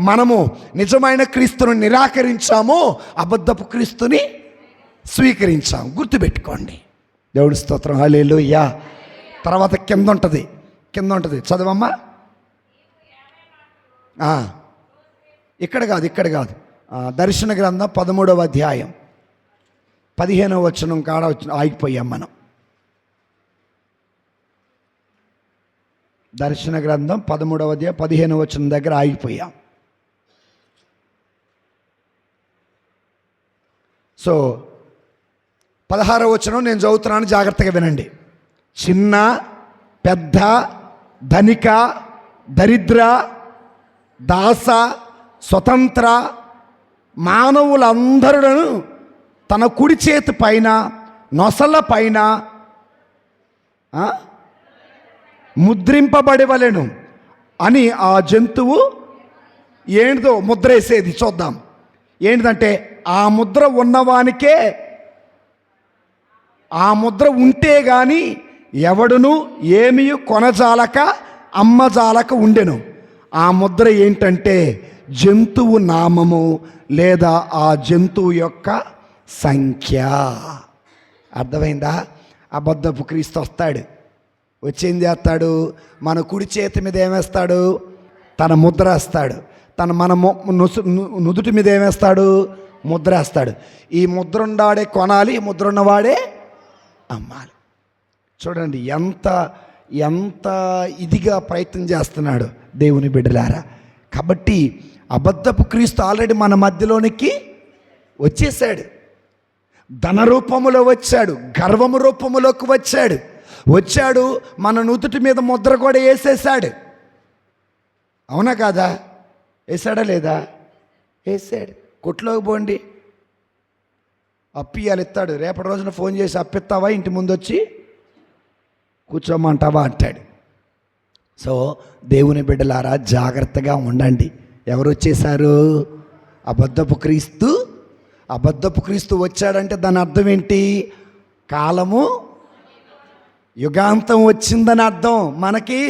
మనము నిజమైన క్రీస్తుని నిరాకరించాము, అబద్ధపు క్రీస్తుని స్వీకరించాము. గుర్తుపెట్టుకోండి. దేవుడి స్తోత్రం, హల్లెలూయా. తర్వాత కింద ఉంటుంది, చదవమ్మా. ఇక్కడ కాదు. దర్శన గ్రంథం 13వ అధ్యాయం 15వ వచనం కాడ ఆగిపోయాం మనం. దర్శన గ్రంథం 13వ అధ్యాయం 15వ వచనం దగ్గర ఆగిపోయాం. సో 16వ వచనం నేను చదువుతున్నాను, జాగ్రత్తగా వినండి. చిన్న, పెద్ద, ధనిక, దరిద్ర, దాస, స్వతంత్ర మానవులందరూ తన కుడి చేతి పైన, నొసల పైన ముద్రింపబడవలెను అని ఆ జంతువు ఏంటిదో ముద్ర వేసేది. చూద్దాం ఏంటిదంటే, ఆ ముద్ర ఉన్నవానికే, ఆ ముద్ర ఉంటే గాని ఎవడును ఏమీ కొనజాలక అమ్మజాలక ఉండెను. ఆ ముద్ర ఏంటంటే జంతువు నామము లేదా ఆ జంతువు యొక్క సంఖ్య. అర్థమైందా? అబద్ధపు క్రీస్తు వస్తాడు, వచ్చేం చేస్తాడు? మన కుడి చేతి మీద ఏమేస్తాడు? తన ముద్ర వేస్తాడు. మన నుదుటి మీద ఏమేస్తాడు? ముద్ర వేస్తాడు. ఈ ముద్ర ఉన్నవాడే కొనాలి, ఈ ముద్ర ఉన్నవాడే అమ్మాలి. చూడండి ఎంత ఎంత ఇదిగా ప్రయత్నం చేస్తున్నాడు దేవుని బిడ్డలారా. కాబట్టి అబద్ధపు క్రీస్తు ఆల్రెడీ మన మధ్యలోనికి వచ్చేసాడు. ధన రూపములో వచ్చాడు, గర్వము రూపములోకి వచ్చాడు. మన నుదుటి మీద ముద్ర కూడా వేసేసాడు. అవునా కాదా? వేసాడా లేదా? వేసాడు. కొట్లోకి పోండి, అప్పియాలు ఇస్తాడు. రేపటి రోజున ఫోన్ చేసి అప్పిస్తావా, ఇంటి ముందు వచ్చి కూర్చోమంటావా అంటాడు. సో దేవుని బిడ్డలారా జాగ్రత్తగా ఉండండి. ఎవరు వచ్చేసారు? అబద్ధపు క్రీస్తు వచ్చాడంటే దాని అర్థం ఏంటి? కాలము యుగాంతం వచ్చిందని అర్థం, మనకి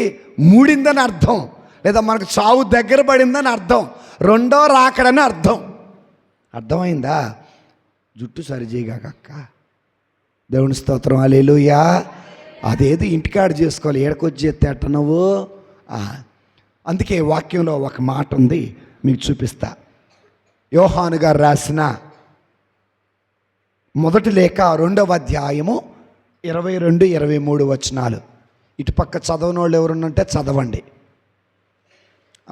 మూడిందని అర్థం, లేదా మనకు చావు దగ్గర పడిందని అర్థం, రెండో రాకడని అర్థమైందా? జుట్టు సరిచేయగాక దేవుని స్తోత్రం, హల్లెలూయా. అదేది ఇంటికాడ చేసుకోవాలి, ఏడకొచ్చి చేస్తే అట్ట నువ్వు. అందుకే వాక్యంలో ఒక మాట ఉంది, మీకు చూపిస్తా. యోహాను గారు రాసిన మొదటి లేఖ 2వ అధ్యాయము 22, 23 వచనాలు. ఇటు పక్క చదవని వాళ్ళు ఎవరున్నంటే చదవండి.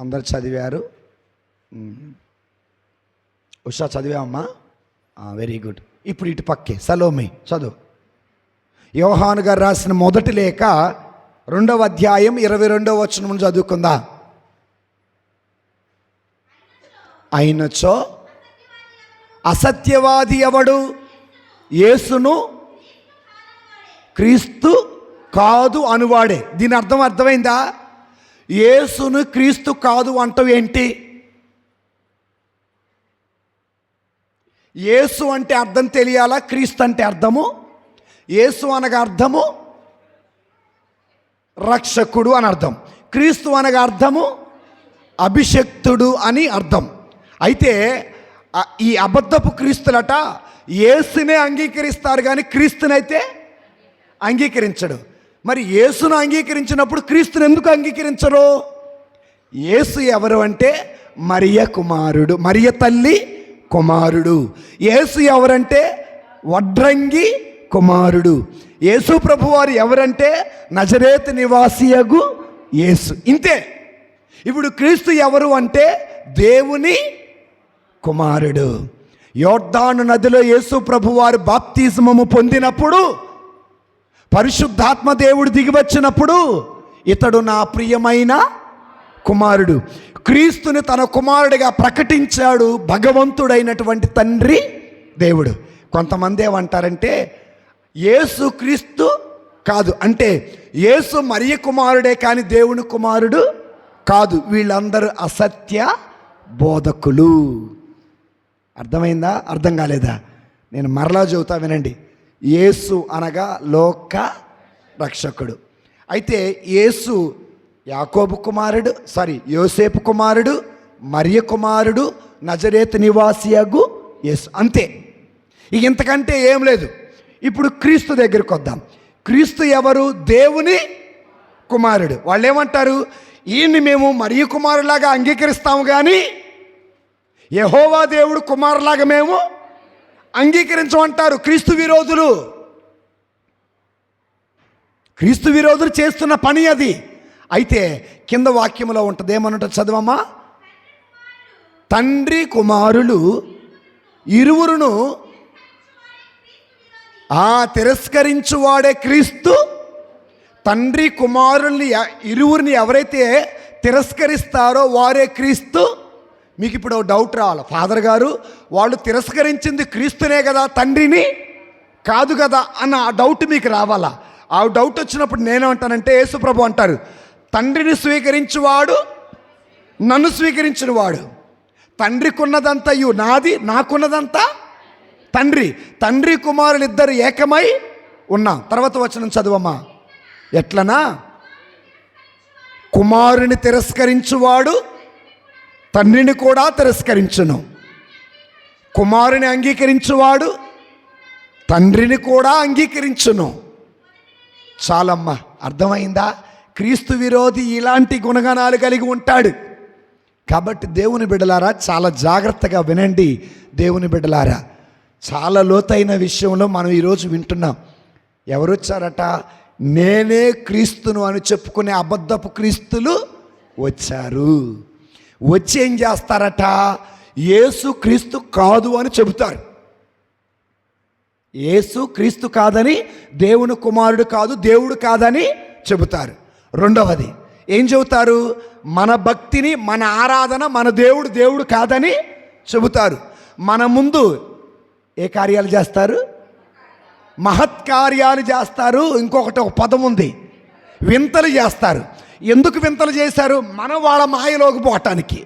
అందరు చదివారు? ఉషా చదివామమ్మా? Very good. ఇప్పుడు ఇటు పక్కే సలోమి చదువు. యోహాను గారు రాసిన మొదటి లేఖ 2వ అధ్యాయం 22వ వచనం చదువుకుందా. అయినచో అసత్యవాది ఎవడు? యేసును క్రీస్తు కాదు అనువాడే. దీని అర్థమైందా? యేసును క్రీస్తు కాదు అంటావు ఏంటి? యేసు అంటే అర్థం తెలియాలా? క్రీస్తు అంటే అర్థము, యేసు అనగా అర్థము రక్షకుడు అని అర్థం, క్రీస్తు అనగా అర్థము అభిషక్తుడు అని అర్థం. అయితే ఈ అబద్ధపు క్రీస్తులట యేసునే అంగీకరిస్తారు కానీ క్రీస్తునైతే అంగీకరించడు. మరి యేసును అంగీకరించినప్పుడు క్రీస్తుని ఎందుకు అంగీకరించరు? యేసు ఎవరు అంటే మరియ తల్లి కుమారుడు. యేసు ఎవరంటే వడ్రంగి కుమారుడు. యేసు ప్రభువారు ఎవరంటే నజరేతు నివాసియగు యేసు. ఇంతే. ఇప్పుడు క్రీస్తు ఎవరు అంటే దేవుని కుమారుడు. యోర్దాను నదిలో యేసు ప్రభువారు బాప్తిస్మము పొందినప్పుడు, పరిశుద్ధాత్మ దేవుడు దిగివచ్చినప్పుడు, ఇతడు నా ప్రియమైన కుమారుడు. క్రీస్తుని తన కుమారుడిగా ప్రకటించాడు భగవంతుడైనటువంటి తండ్రి దేవుడు. కొంతమంది ఏమంటారంటే యేసు క్రీస్తు కాదు, అంటే యేసు మరియ కుమారుడే కానీ దేవుని కుమారుడు కాదు. వీళ్ళందరూ అసత్య బోధకులు. అర్థమైందా? అర్థం కాలేదా? నేను మరలా చెబుతా వినండి. యేసు అనగా లోక రక్షకుడు. అయితే యేసు యాకోబు కుమారుడు, యోసేపు కుమారుడు, మరియ కుమారుడు, నజరేతు నివాసియగు యేసు. అంతే. ఇక ఇంతకంటే ఏం లేదు. ఇప్పుడు క్రీస్తు దగ్గరికి వద్దాం. క్రీస్తు ఎవరు? దేవుని కుమారుడు. వాళ్ళు ఏమంటారు? ఈయన్ని మేము మరియ కుమారులాగా అంగీకరిస్తాము కానీ యెహోవా దేవుడు కుమారులాగా మేము అంగీకరించమంటారు. క్రీస్తు విరోధులు చేస్తున్న పని అది. అయితే కింద వాక్యంలో ఉంటుంది, ఏమన్నట్టు చదవమ్మా. తండ్రి కుమారులు ఇరువురును తిరస్కరించువాడే క్రీస్తు. తండ్రి కుమారుల్ని ఇరువురిని ఎవరైతే తిరస్కరిస్తారో వారే క్రీస్తు. మీకు ఇప్పుడు డౌట్ రావాలి, ఫాదర్ గారు వాళ్ళు తిరస్కరించింది క్రీస్తునే కదా, తండ్రిని కాదు కదా అన్న ఆ డౌట్ మీకు రావాలా? ఆ డౌట్ వచ్చినప్పుడు నేనేమంటానంటే యేసు ప్రభు అంటారు, తండ్రిని స్వీకరించువాడు నన్ను స్వీకరించినవాడు. తండ్రికున్నదంతయు నాది, నాకున్నదంతా తండ్రి కుమారులు ఇద్దరు ఏకమై ఉన్నాం. తర్వాత వచనం చదువమ్మా. ఎట్లనా? కుమారుని తిరస్కరించువాడు తండ్రిని కూడా తిరస్కరించును, కుమారుని అంగీకరించువాడు తండ్రిని కూడా అంగీకరించును. చాలమ్మా, అర్థమైందా? క్రీస్తు విరోధి ఇలాంటి గుణగణాలు కలిగి ఉంటాడు. కాబట్టి దేవుని బిడ్డలారా చాలా జాగ్రత్తగా వినండి. దేవుని బిడ్డలారా, చాలా లోతైన విషయంలో మనం ఈరోజు వింటున్నాం. ఎవరు వచ్చారట? నేనే క్రీస్తును అని చెప్పుకునే అబద్ధపు క్రీస్తులు వచ్చారు. వచ్చి ఏం చేస్తారట? యేసు క్రీస్తు కాదు అని చెబుతారు. యేసు క్రీస్తు కాదని, దేవుని కుమారుడు కాదు, దేవుడు కాదని చెబుతారు. రెండవది ఏం చెబుతారు? మన భక్తిని, మన ఆరాధన, మన దేవుడు దేవుడు కాదని చెబుతారు. మన ముందు ఏ కార్యాలు చేస్తారు? మహత్కార్యాలు చేస్తారు. ఇంకొకటి ఒక పదం ఉంది, వింతలు చేస్తారు. ఎందుకు వింతలు చేశారు? వాళ్ళ మాయలోకి పోవటానికి.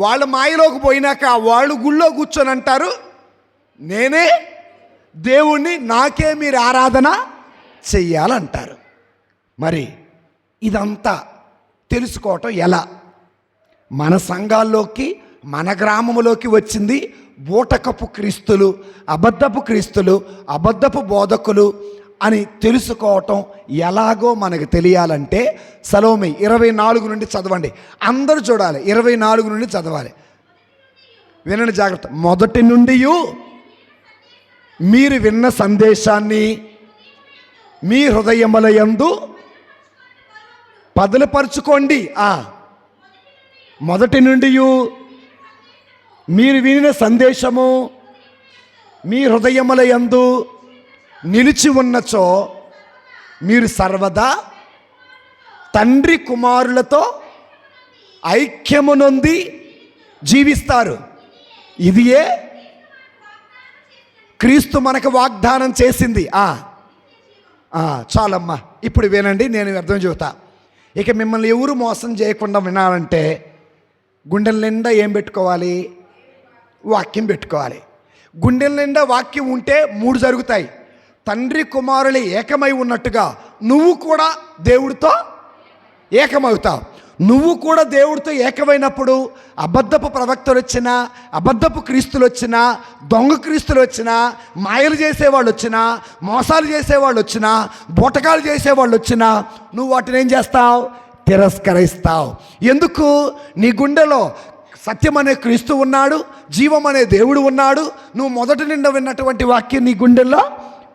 వాళ్ళ మాయలోకి పోయినాక వాళ్ళు గుళ్ళో కూర్చొని అంటారు, నేనే దేవుణ్ణి, నాకే మీరు ఆరాధన చెయ్యాలంటారు. మరి ఇదంతా తెలుసుకోవటం ఎలా? మన సంఘాల్లోకి, మన గ్రామంలోకి వచ్చింది బూటకపు క్రీస్తులు, అబద్ధపు క్రీస్తులు, అబద్ధపు బోధకులు అని తెలుసుకోవటం ఎలాగో మనకు తెలియాలంటే సలోమి 24 నుండి చదవండి. అందరూ చూడాలి, 24 నుండి చదవాలి. వినండి జాగ్రత్త. మొదటి నుండి మీరు విన్న సందేశాన్ని మీ హృదయముల యందు పదులుపరుచుకోండి. మొదటి నుండి మీరు వినిన సందేశము మీ హృదయముల యందు నిలిచి ఉన్నచో మీరు సర్వదా తండ్రి కుమారులతో ఐక్యమునొంది జీవిస్తారు. ఇదియే క్రీస్తు మనకు వాగ్దానం చేసింది. చాలమ్మా, ఇప్పుడు వినండి, నేను అర్థం చెబుతా. ఇక మిమ్మల్ని ఎవరు మోసం చేయకుండా వినాలంటే గుండెల నిండా ఏం పెట్టుకోవాలి? వాక్యం పెట్టుకోవాలి. గుండెల నిండా వాక్యం ఉంటే 3 జరుగుతాయి. తండ్రి కుమారులు ఏకమై ఉన్నట్టుగా నువ్వు కూడా దేవుడితో ఏకమవుతావు. నువ్వు కూడా దేవుడితో ఏకమైనప్పుడు అబద్ధపు ప్రవక్తలు వచ్చినా, అబద్ధపు క్రీస్తులు వచ్చినా, దొంగ క్రీస్తులు వచ్చినా, మాయలు చేసేవాళ్ళు వచ్చినా, మోసాలు చేసేవాళ్ళు వచ్చినా, బూటకాలు చేసేవాళ్ళు వచ్చినా నువ్వు వాటిని ఏం చేస్తావు? తిరస్కరిస్తావు. ఎందుకు? నీ గుండెలో సత్యం అనే క్రీస్తు ఉన్నాడు, జీవం అనే దేవుడు ఉన్నాడు. నువ్వు మొదటి నిండా విన్నటువంటి వాక్యం నీ గుండెల్లో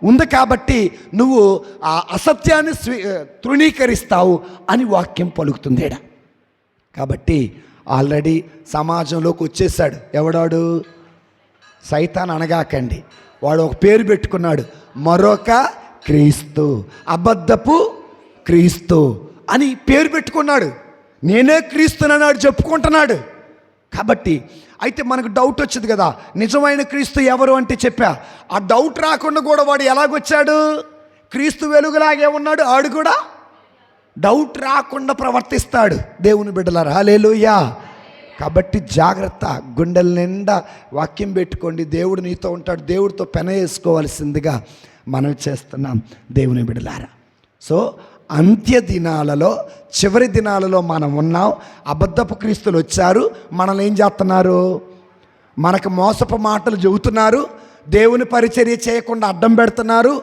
ఉంది కాబట్టి నువ్వు ఆ అసత్యాన్ని తృణీకరిస్తావు అని వాక్యం పలుకుతుంది. కాబట్టి ఆల్రెడీ సమాజంలోకి వచ్చేసాడు. ఎవడాడు? సైతాన్ అనగాకండి. వాడు ఒక పేరు పెట్టుకున్నాడు, మరొక క్రీస్తు, అబద్ధపు క్రీస్తు అని పేరు పెట్టుకున్నాడు. నేనే క్రీస్తునన్నాడు, చెప్పుకుంటున్నాడు. కాబట్టి అయితే మనకు డౌట్ వచ్చింది కదా, నిజమైన క్రీస్తు ఎవరు అంటే చెప్పా. ఆ డౌట్ రాకుండా కూడా వాడు ఎలాగొచ్చాడు? క్రీస్తు వెలుగులాగే ఉన్నాడు, ఆడు కూడా డౌట్ రాకుండా ప్రవర్తిస్తాడు. దేవుని బిడ్డలారా, హల్లెలూయా. కాబట్టి జాగ్రత్త, గుండెల నిండా వాక్యం పెట్టుకోండి. దేవుడు నీతో ఉంటాడు. దేవుడితో పెన వేసుకోవాల్సిందిగా మనం చేస్తున్నాం దేవుని బిడ్డలారా. సో అంత్య దినాలలో, చివరి దినాలలో మనం ఉన్నాం. అబద్ధపు క్రీస్తులు వచ్చారు, మనల్ని ఏం చేస్తున్నారు? మనకు మోసపు మాటలు చెబుతున్నారు, దేవుని పరిచర్య చేయకుండా అడ్డం పెడుతున్నారు,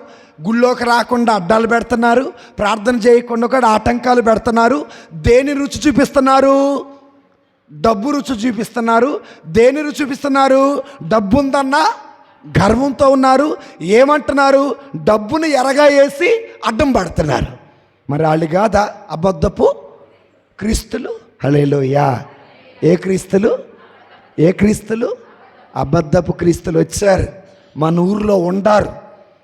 గుళ్ళోకి రాకుండా అడ్డాలు పెడుతున్నారు, ప్రార్థన చేయకుండా కూడా ఆటంకాలు పెడుతున్నారు. దేని రుచి చూపిస్తున్నారు? డబ్బు రుచి చూపిస్తున్నారు. దేని రుచి చూపిస్తున్నారు? డబ్బు ఉందన్న గర్వంతో ఉన్నారు. ఏమంటున్నారు? డబ్బును ఎరగా వేసి అడ్డం పడుతున్నారు. మరి వాళ్ళు కాదా అబద్ధపు క్రీస్తులు? హల్లెలూయా. ఏ క్రీస్తులు? ఏ క్రీస్తులు? అబద్ధపు క్రీస్తులు వచ్చారు, మన ఊర్లో ఉండారు.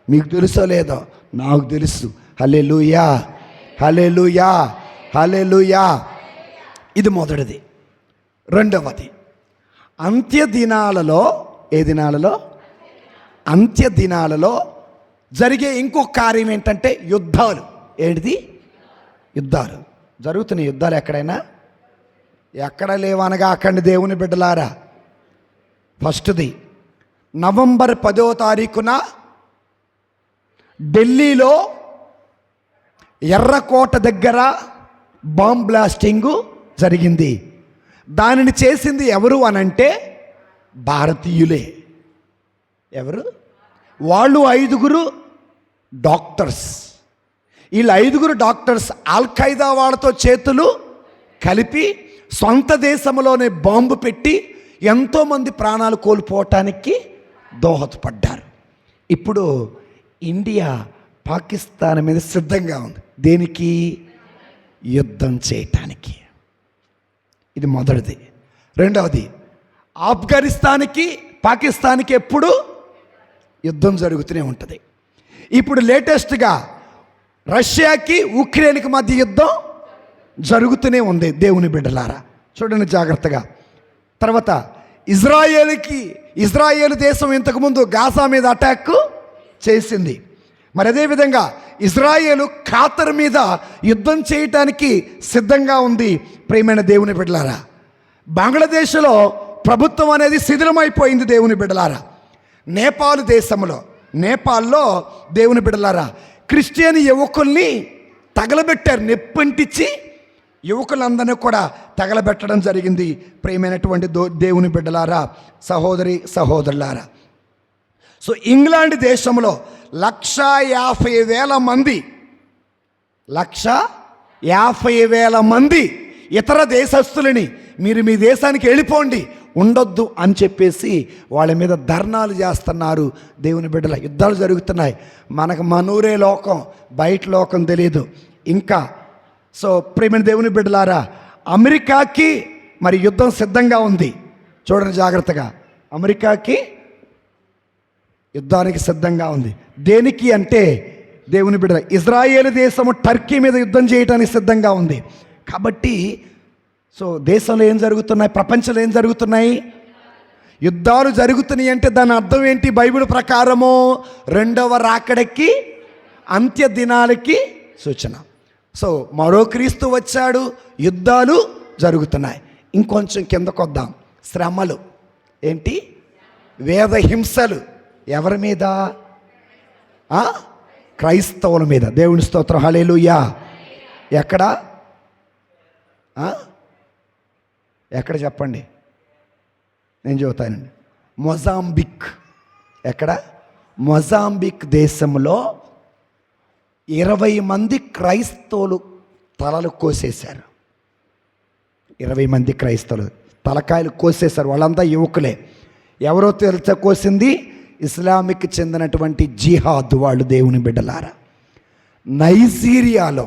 మీకు తెలుసో లేదో? నాకు తెలుసు. హల్లెలూయా, హల్లెలూయా, హల్లెలూయా. ఇది మొదటిది. రెండవది, అంత్య దినాలలో, ఏ దినాలలో? అంత్య దినాలలో జరిగే ఇంకొక కార్యం ఏంటంటే యుద్ధాలు. ఏంటిది? యుద్ధాలు జరుగుతున్నాయి. యుద్ధాలు ఎక్కడైనా? ఎక్కడ లేవనగా అక్కడి దేవుని బిడ్డలారా. ఫస్ట్ది నవంబర్ 10వ తారీఖున ఢిల్లీలో ఎర్రకోట దగ్గర బాంబ్ బ్లాస్టింగు జరిగింది. దానిని చేసింది ఎవరు అనంటే భారతీయులే. ఎవరు? వాళ్ళు 5 డాక్టర్స్. వీళ్ళు 5 డాక్టర్స్ అల్ ఖైదా వాళ్ళతో చేతులు కలిపి సొంత దేశంలోనే బాంబు పెట్టి ఎంతోమంది ప్రాణాలు కోల్పోవటానికి దోహదపడ్డారు. ఇప్పుడు ఇండియా పాకిస్తాన్ మీద సిద్ధంగా ఉంది. దేనికి? యుద్ధం చేయటానికి. ఇది మొదటిది. రెండవది, ఆఫ్ఘనిస్తాన్కి పాకిస్తాన్కి ఎప్పుడు యుద్ధం జరుగుతూనే ఉంటుంది. ఇప్పుడు లేటెస్ట్గా రష్యాకి ఉక్రెయిన్కి మధ్య యుద్ధం జరుగుతూనే ఉంది. దేవుని బిడ్డలారా చూడండి జాగ్రత్తగా. తర్వాత ఇజ్రాయేల్ దేశం ఇంతకుముందు గాజా మీద అటాక్ చేసింది. మరి అదేవిధంగా ఇజ్రాయేలు ఖాతర్ మీద యుద్ధం చేయటానికి సిద్ధంగా ఉంది. ప్రియమైన దేవుని బిడ్డలారా, బంగ్లాదేశ్లో ప్రభుత్వం అనేది శిథిలమైపోయింది. దేవుని బిడ్డలారా, నేపాల్లో దేవుని బిడ్డలారా క్రిస్టియన్ యువకుల్ని తగలబెట్టారు. నెప్పంటించి యువకులందరినీ కూడా తగలబెట్టడం జరిగింది. ప్రియమైనటువంటి దేవుని బిడ్డలారా, సహోదరులారా, సో ఇంగ్లాండ్ దేశంలో 150,000 మంది ఇతర దేశస్తులని మీరు మీ దేశానికి వెళ్ళిపోండి, ఉండొద్దు అని చెప్పేసి వాళ్ళ మీద ధర్నాలు చేస్తున్నారు. దేవుని బిడ్డల యుద్ధాలు జరుగుతున్నాయి. మనకు మనూరే లోకం, బయట లోకం తెలియదు ఇంకా. సో ప్రియమైన దేవుని బిడ్డలారా, అమెరికాకి మరి యుద్ధం సిద్ధంగా ఉంది. చూడండి జాగ్రత్తగా, అమెరికాకి యుద్ధానికి సిద్ధంగా ఉంది. దేనికి అంటే దేవుని బిడ్డ ఇజ్రాయేల్ దేశము టర్కీ మీద యుద్ధం చేయడానికి సిద్ధంగా ఉంది. కాబట్టి సో దేశంలో ఏం జరుగుతున్నాయి, ప్రపంచంలో ఏం జరుగుతున్నాయి? యుద్ధాలు జరుగుతున్నాయి. అంటే దాని అర్థం ఏంటి? బైబిల్ ప్రకారము రెండవ రాకడకి, అంత్య దినాలకి సూచన. సో మరో క్రీస్తు వచ్చాడు, యుద్ధాలు జరుగుతున్నాయి. ఇంకొంచెం కిందకొద్దాం. శ్రమలు ఏంటి? వేద హింసలు ఎవరి మీద? క్రైస్తవుల మీద. దేవుని స్తోత్రం, హల్లెలూయా. ఎక్కడ చెప్పండి, నేను చెబుతానండి. మొజాంబిక్. ఎక్కడ? మొజాంబిక్ దేశంలో 20 మంది క్రైస్తవులు తలలు కోసేశారు. 20 మంది క్రైస్తవులు తలకాయలు కోసేశారు. వాళ్ళంతా యువకులే. ఎవరో తెలుసా కోసింది? ఇస్లామిక్ చెందినటువంటి జిహాద్ వాళ్ళు. దేవుని బిడ్డలారా, నైజీరియాలో,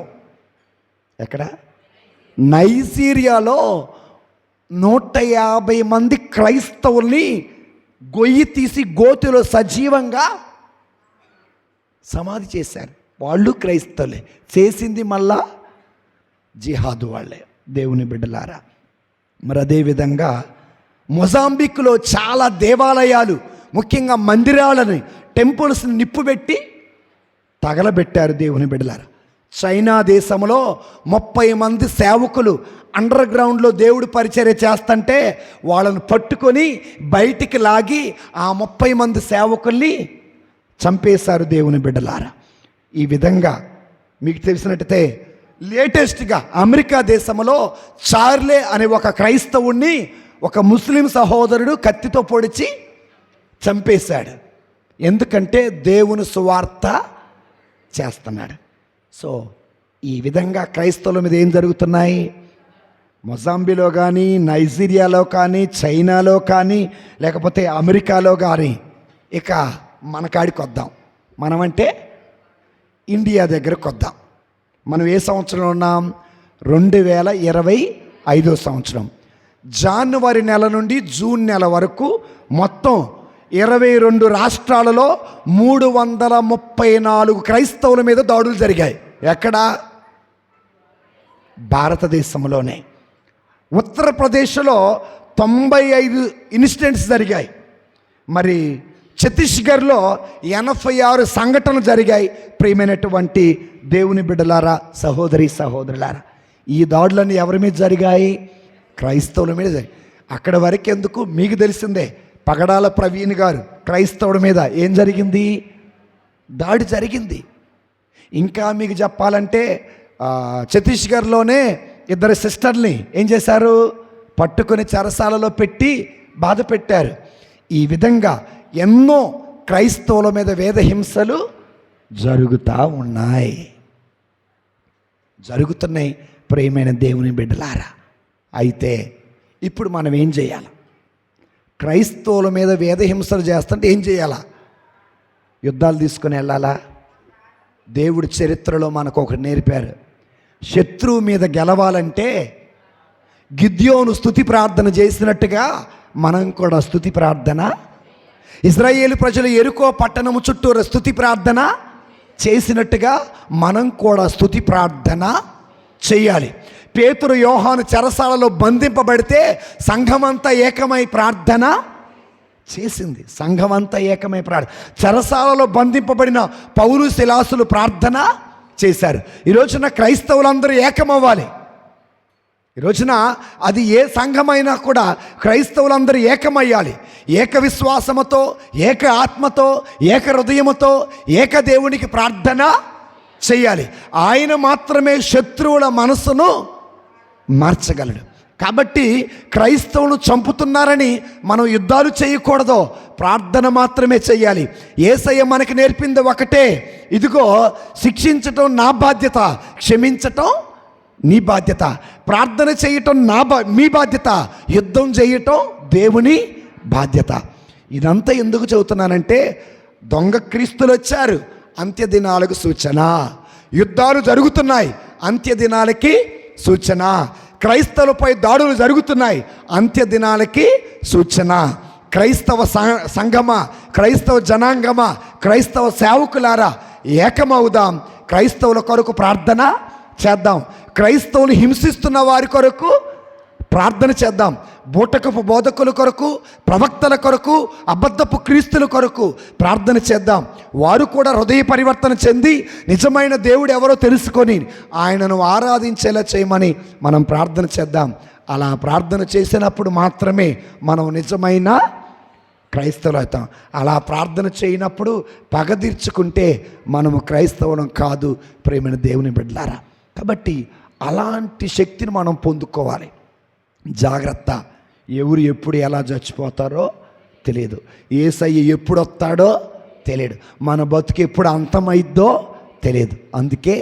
ఎక్కడ? నైజీరియాలో 150 మంది క్రైస్తవుల్ని గొయ్యి తీసి గోతిలో సజీవంగా సమాధి చేశారు. వాళ్ళు క్రైస్తవులే, చేసింది మళ్ళా జిహాదు వాళ్ళే. దేవుని బిడ్డలారా, మరి అదేవిధంగా మొజాంబిక్లో చాలా దేవాలయాలు, ముఖ్యంగా మందిరాలని, టెంపుల్స్ని నిప్పుబెట్టి తగలబెట్టారు. దేవుని బిడ్డలారా, చైనా దేశంలో 30 మంది సేవకులు అండర్ గ్రౌండ్లో దేవుడి పరిచర్య చేస్తుంటే వాళ్ళని పట్టుకొని బయటికి లాగి ఆ 30 మంది సేవకుల్ని చంపేశారు. దేవుని బిడ్డలారా, ఈ విధంగా మీకు తెలిసినట్టయితే లేటెస్ట్గా అమెరికా దేశంలో చార్లే అనే ఒక క్రైస్తవుణ్ణి ఒక ముస్లిం సహోదరుడు కత్తితో పొడిచి చంపేశాడు. ఎందుకంటే దేవుని సువార్త చేస్తున్నాడు. సో ఈ విధంగా క్రైస్తవుల మీద ఏం జరుగుతున్నాయి? మొజాంబిలో కానీ, నైజీరియాలో కానీ, చైనాలో కానీ, లేకపోతే అమెరికాలో కానీ. ఇక మన కాడికి వద్దాం. మనమంటే ఇండియా దగ్గరకు వద్దాం. మనం ఏ సంవత్సరంలో ఉన్నాం? 2025 సంవత్సరం. జనవరి నెల నుండి జూన్ నెల వరకు మొత్తం 22 రాష్ట్రాలలో 334 క్రైస్తవుల మీద దాడులు జరిగాయి. ఎక్కడ? భారతదేశంలోనే. ఉత్తరప్రదేశ్లో 95 ఇన్సిడెంట్స్ జరిగాయి. మరి ఛత్తీస్గఢ్లో 86 సంఘటనలు జరిగాయి. ప్రియమైనటువంటి దేవుని బిడ్డలారా, సహోదరులారా, ఈ దాడులన్నీ ఎవరి మీద జరిగాయి? క్రైస్తవుల మీద జరిగాయి. అక్కడ వరకు ఎందుకు, మీకు తెలిసిందే. పగడాల ప్రవీణ్ గారు క్రైస్తవుడి మీద ఏం జరిగింది? దాడి జరిగింది. ఇంకా మీకు చెప్పాలంటే ఛత్తీస్గఢ్లోనే 2 సిస్టర్ని ఏం చేశారు? పట్టుకొని చెరసాలలో పెట్టి బాధ పెట్టారు. ఈ విధంగా ఎన్నో క్రైస్తవుల మీద వేద హింసలు జరుగుతున్నాయి. ప్రియమైన దేవుని బిడ్డలారా, అయితే ఇప్పుడు మనం ఏం చేయాలి? క్రైస్తవుల మీద వేదహింసలు చేస్తుంటే ఏం చేయాలా? యుద్ధాలు తీసుకుని వెళ్ళాలా? దేవుడి చరిత్రలో మనకు ఒకటి నేర్పారు. శత్రువు మీద గెలవాలంటే గిద్యోను స్తుతి ప్రార్థన చేసినట్టుగా మనం కూడా స్తుతి ప్రార్థన, ఇశ్రాయేలు ప్రజలు యెరికో పట్టణము చుట్టూరు స్తుతి ప్రార్థన చేసినట్టుగా మనం కూడా స్తుతి ప్రార్థన చేయాలి. పేతురు యోహాను చెరసాలలో బంధింపబడితే సంఘమంతా ఏకమై ప్రార్థన చేసింది. సంఘమంతా ఏకమై చెరసాలలో బంధింపబడిన పౌలు శిలాసులు ప్రార్థన చేశారు. ఈ రోజున క్రైస్తవులందరూ ఏకమవ్వాలి. ఈ రోజున అది ఏ సంఘమైనా కూడా క్రైస్తవులందరూ ఏకమయ్యాలి. ఏక విశ్వాసముతో, ఏక ఆత్మతో, ఏక హృదయముతో, ఏక దేవునికి ప్రార్థన చేయాలి. ఆయన మాత్రమే శత్రువుల మనసును మార్చగలడు. కాబట్టి క్రైస్తవులు చంపుతున్నారని మనం యుద్ధాలు చేయకూడదు, ప్రార్థన మాత్రమే చేయాలి. యేసయ్య మనకి నేర్పింది ఒకటే, ఇదిగో శిక్షించటం నా బాధ్యత, క్షమించటం నీ బాధ్యత, ప్రార్థన చేయటం మీ బాధ్యత, యుద్ధం చేయటం దేవుని బాధ్యత. ఇదంతా ఎందుకు చెబుతున్నానంటే, దొంగ క్రీస్తులు వచ్చారు, అంత్య దినాలకు సూచన. యుద్ధాలు జరుగుతున్నాయి, అంత్య దినాలకి సూచన. క్రైస్తవులపై దాడులు జరుగుతున్నాయి, అంత్య దినాలకి సూచన. క్రైస్తవ సంఘమా, క్రైస్తవ జనాంగమా, క్రైస్తవ సేవకులారా ఏకమవుదాం. క్రైస్తవుల కొరకు ప్రార్థన చేద్దాం. క్రైస్తవులు హింసిస్తున్న వారి కొరకు ప్రార్థన చేద్దాం. బూటకపు బోధకుల కొరకు, ప్రవక్తల కొరకు, అబద్ధపు క్రీస్తుల కొరకు ప్రార్థన చేద్దాం. వారు కూడా హృదయ పరివర్తన చెంది నిజమైన దేవుడు ఎవరో తెలుసుకొని ఆయనను ఆరాధించేలా చేయమని మనం ప్రార్థన చేద్దాం. అలా ప్రార్థన చేసినప్పుడు మాత్రమే మనం నిజమైన క్రైస్తవులు అవుతాం. అలా ప్రార్థన చేయనప్పుడు పగ తీర్చుకుంటే మనము క్రైస్తవులం కాదు, ప్రేమైన దేవుని బిడ్డలారా. కాబట్టి అలాంటి శక్తిని మనం పొందుకోవాలి. జాగ్రత్త, ఎవరు ఎప్పుడు ఎలా చచ్చిపోతారో తెలియదు, యేసయ్య ఎప్పుడు వస్తాడో తెలియదు, మన బతుకు ఎప్పుడు అంతమైద్దో తెలియదు. అందుకే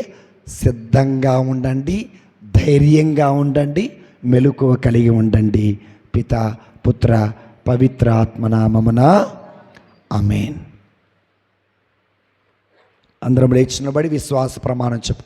సిద్ధంగా ఉండండి, ధైర్యంగా ఉండండి, మెలకువ కలిగి ఉండండి. పిత, పుత్ర, పవిత్ర ఆత్మనామమున ఆమేన్. అందరం లేచినబడి విశ్వాస ప్రమాణం చెప్పు.